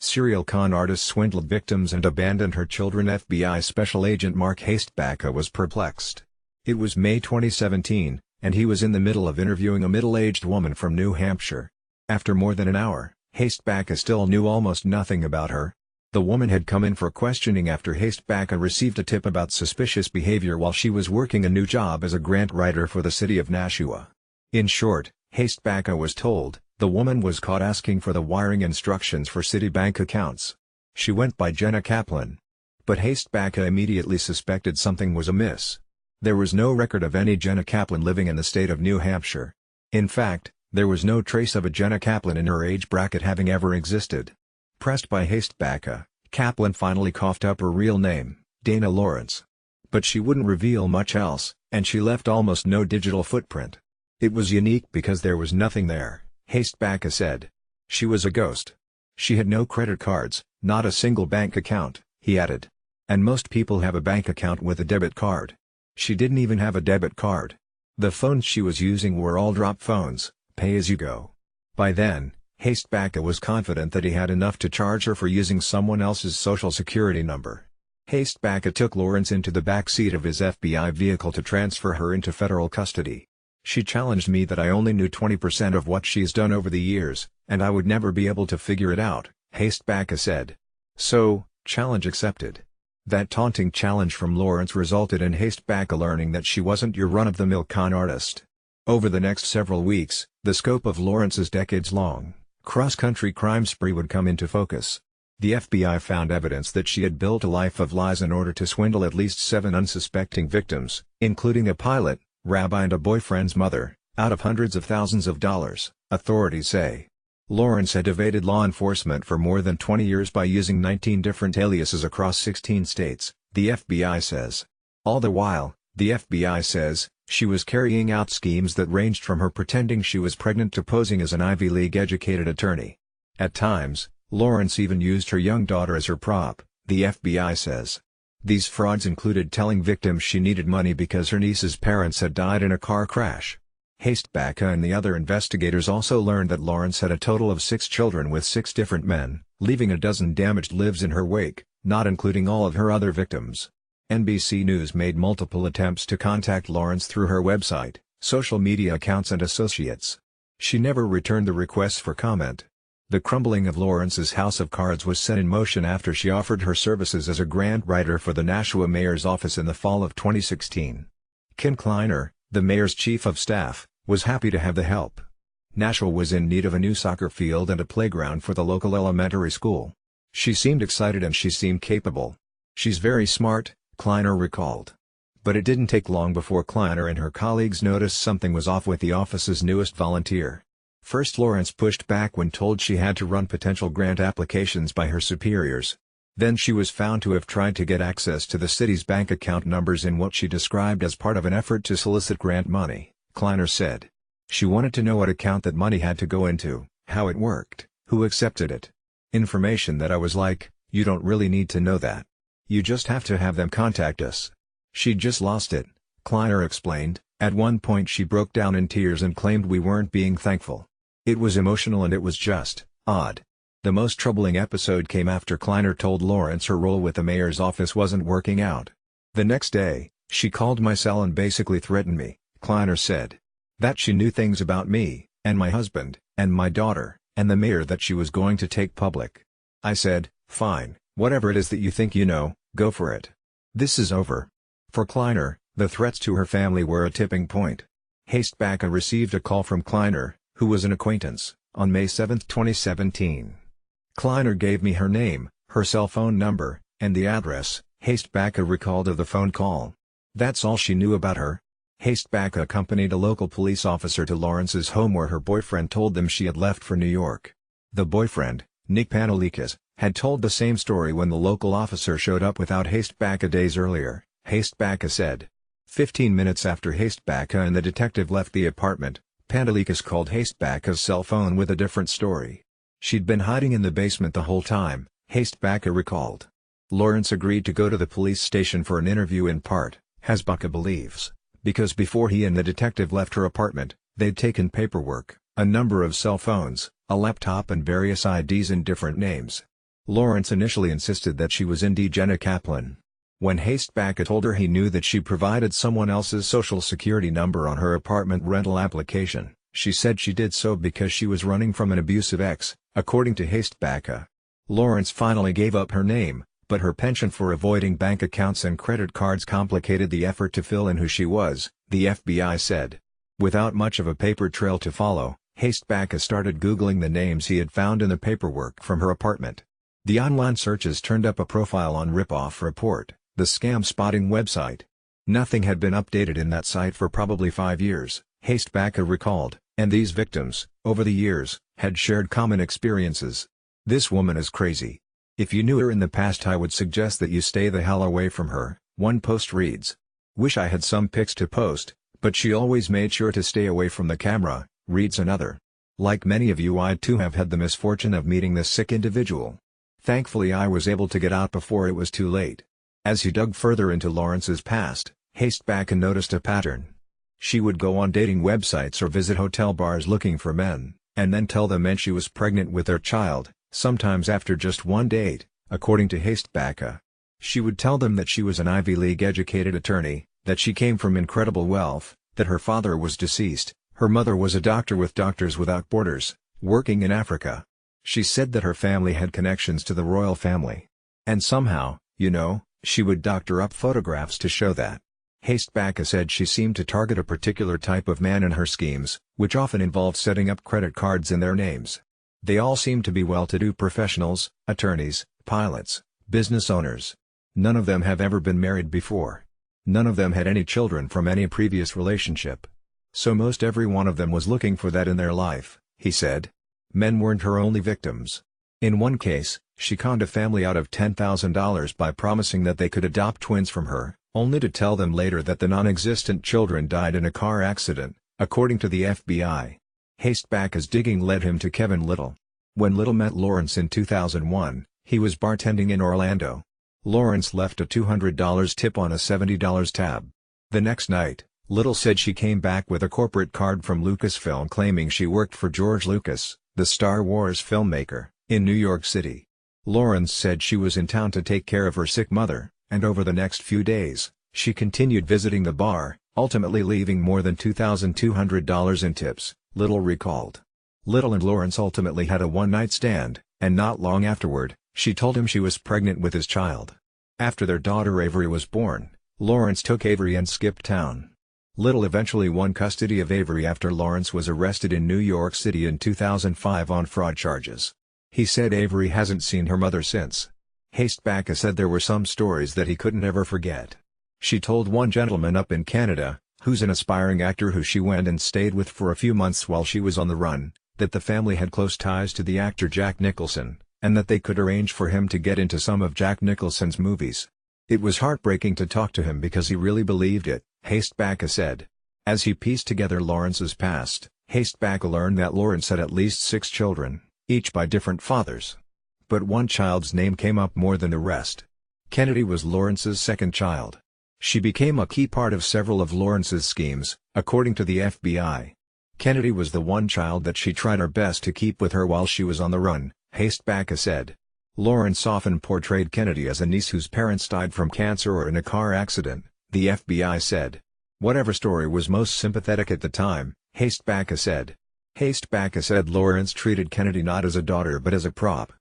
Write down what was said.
Serial con artist swindled victims and abandoned her children. FBI Special Agent Mark Hastebacka was perplexed. It was May 2017, and he was in the middle of interviewing a middle-aged woman from New Hampshire. After more than an hour, Hastebacka still knew almost nothing about her. The woman had come in for questioning after Hastebacka received a tip about suspicious behavior while she was working a new job as a grant writer for the city of Nashua. In short, Hastebacka was told, the woman was caught asking for the wiring instructions for city bank accounts. She went by Jenna Kaplan. But Hastebacka immediately suspected something was amiss. There was no record of any Jenna Kaplan living in the state of New Hampshire. In fact, there was no trace of a Jenna Kaplan in her age bracket having ever existed. Pressed by Hastebacka, Kaplan finally coughed up her real name, Dana Lawrence. But she wouldn't reveal much else, and she left almost no digital footprint. It was unique because there was nothing there, Hastebacka said. She was a ghost. She had no credit cards, not a single bank account, he added. And most people have a bank account with a debit card. She didn't even have a debit card. The phones she was using were all drop phones, pay-as-you-go. By then, Hastebacka was confident that he had enough to charge her for using someone else's social security number. Hastebacka took Lawrence into the back seat of his FBI vehicle to transfer her into federal custody. She challenged me that I only knew 20% of what she's done over the years, and I would never be able to figure it out, Hastebacka said. So, challenge accepted. That taunting challenge from Lawrence resulted in Hastebacka learning that she wasn't your run-of-the-mill con artist. Over the next several weeks, the scope of Lawrence's decades-long, cross-country crime spree would come into focus. The FBI found evidence that she had built a life of lies in order to swindle at least 7 unsuspecting victims, including a pilot, rabbi and a boyfriend's mother, out of hundreds of thousands of dollars, authorities say. Lawrence had evaded law enforcement for more than 20 years by using 19 different aliases across 16 states, the FBI says. All the while, the FBI says, she was carrying out schemes that ranged from her pretending she was pregnant to posing as an Ivy League-educated attorney. At times, Lawrence even used her young daughter as her prop, the FBI says. These frauds included telling victims she needed money because her niece's parents had died in a car crash. Hastebacka and the other investigators also learned that Lawrence had a total of 6 children with 6 different men, leaving a dozen damaged lives in her wake, not including all of her other victims. NBC News made multiple attempts to contact Lawrence through her website, social media accounts and associates. She never returned the requests for comment. The crumbling of Lawrence's house of cards was set in motion after she offered her services as a grant writer for the Nashua mayor's office in the fall of 2016. Kim Kleiner, the mayor's chief of staff, was happy to have the help. Nashua was in need of a new soccer field and a playground for the local elementary school. She seemed excited and she seemed capable. She's very smart, Kleiner recalled. But it didn't take long before Kleiner and her colleagues noticed something was off with the office's newest volunteer. First, Lawrence pushed back when told she had to run potential grant applications by her superiors. Then she was found to have tried to get access to the city's bank account numbers in what she described as part of an effort to solicit grant money, Kleiner said. She wanted to know what account that money had to go into, how it worked, who accepted it. Information that I was like, you don't really need to know that. You just have to have them contact us. She'd just lost it, Kleiner explained. At one point she broke down in tears and claimed we weren't being thankful. It was emotional and it was just odd. The most troubling episode came after Kleiner told Lawrence her role with the mayor's office wasn't working out. The next day, she called my cell and basically threatened me, Kleiner said. That she knew things about me, and my husband, and my daughter, and the mayor that she was going to take public. I said, fine, whatever it is that you think you know, go for it. This is over. For Kleiner, the threats to her family were a tipping point. Hastebacka received a call from Kleiner, who was an acquaintance, on May 7, 2017. Kleiner gave me her name, her cell phone number, and the address, Hastebacka recalled of the phone call. That's all she knew about her. Hastebacka accompanied a local police officer to Lawrence's home where her boyfriend told them she had left for New York. The boyfriend, Nick Panelikas, had told the same story when the local officer showed up without Hastebacka days earlier, Hastebacka said. 15 minutes after Hastebacka and the detective left the apartment, Panelikas called Hastebacka's cell phone with a different story. She'd been hiding in the basement the whole time, Hastebacka recalled. Lawrence agreed to go to the police station for an interview in part, Hastebacka believes, because before he and the detective left her apartment, they'd taken paperwork, a number of cell phones, a laptop and various IDs in different names. Lawrence initially insisted that she was indeed Jenna Kaplan. When Hastebacka told her he knew that she provided someone else's social security number on her apartment rental application, she said she did so because she was running from an abusive ex, according to Hastebacka. Lawrence finally gave up her name, but her penchant for avoiding bank accounts and credit cards complicated the effort to fill in who she was, the FBI said. Without much of a paper trail to follow, Hastebacka started Googling the names he had found in the paperwork from her apartment. The online searches turned up a profile on Ripoff Report, the scam-spotting website. Nothing had been updated in that site for probably 5 years, Hastebacka recalled, and these victims, over the years, had shared common experiences. "This woman is crazy. If you knew her in the past, I would suggest that you stay the hell away from her," one post reads. "Wish I had some pics to post, but she always made sure to stay away from the camera," reads another. "Like many of you, I too have had the misfortune of meeting this sick individual. Thankfully I was able to get out before it was too late." As he dug further into Lawrence's past, Hastebacka noticed a pattern. She would go on dating websites or visit hotel bars looking for men, and then tell the men she was pregnant with their child, sometimes after just one date, according to Hastebacka. She would tell them that she was an Ivy League-educated attorney, that she came from incredible wealth, that her father was deceased, her mother was a doctor with Doctors Without Borders, working in Africa. She said that her family had connections to the royal family. And somehow, she would doctor up photographs to show that. Hastebacka said she seemed to target a particular type of man in her schemes, which often involved setting up credit cards in their names. They all seemed to be well-to-do professionals, attorneys, pilots, business owners. None of them have ever been married before. None of them had any children from any previous relationship. So most every one of them was looking for that in their life, he said. Men weren't her only victims. In one case, she conned a family out of $10,000 by promising that they could adopt twins from her, only to tell them later that the non-existent children died in a car accident, according to the FBI. Hastebacka's digging led him to Kevin Little. When Little met Lawrence in 2001, he was bartending in Orlando. Lawrence left a $200 tip on a $70 tab. The next night, Little said she came back with a corporate card from Lucasfilm claiming she worked for George Lucas, the Star Wars filmmaker, in New York City. Lawrence said she was in town to take care of her sick mother, and over the next few days, she continued visiting the bar, ultimately leaving more than $2,200 in tips, Little recalled. Little and Lawrence ultimately had a one-night stand, and not long afterward, she told him she was pregnant with his child. After their daughter Avery was born, Lawrence took Avery and skipped town. Little eventually won custody of Avery after Lawrence was arrested in New York City in 2005 on fraud charges. He said Avery hasn't seen her mother since. Hastebacka said there were some stories that he couldn't ever forget. She told one gentleman up in Canada, who's an aspiring actor who she went and stayed with for a few months while she was on the run, that the family had close ties to the actor Jack Nicholson, and that they could arrange for him to get into some of Jack Nicholson's movies. It was heartbreaking to talk to him because he really believed it, Hastebacka said. As he pieced together Lawrence's past, Hastebacka learned that Lawrence had at least 6 children, each by different fathers. But one child's name came up more than the rest. Kennedy was Lawrence's second child. She became a key part of several of Lawrence's schemes, according to the FBI. Kennedy was the one child that she tried her best to keep with her while she was on the run, Hastebacka said. Lawrence often portrayed Kennedy as a niece whose parents died from cancer or in a car accident, the FBI said. Whatever story was most sympathetic at the time, Hastebacka said. Hastebacka said Lawrence treated Kennedy not as a daughter but as a prop.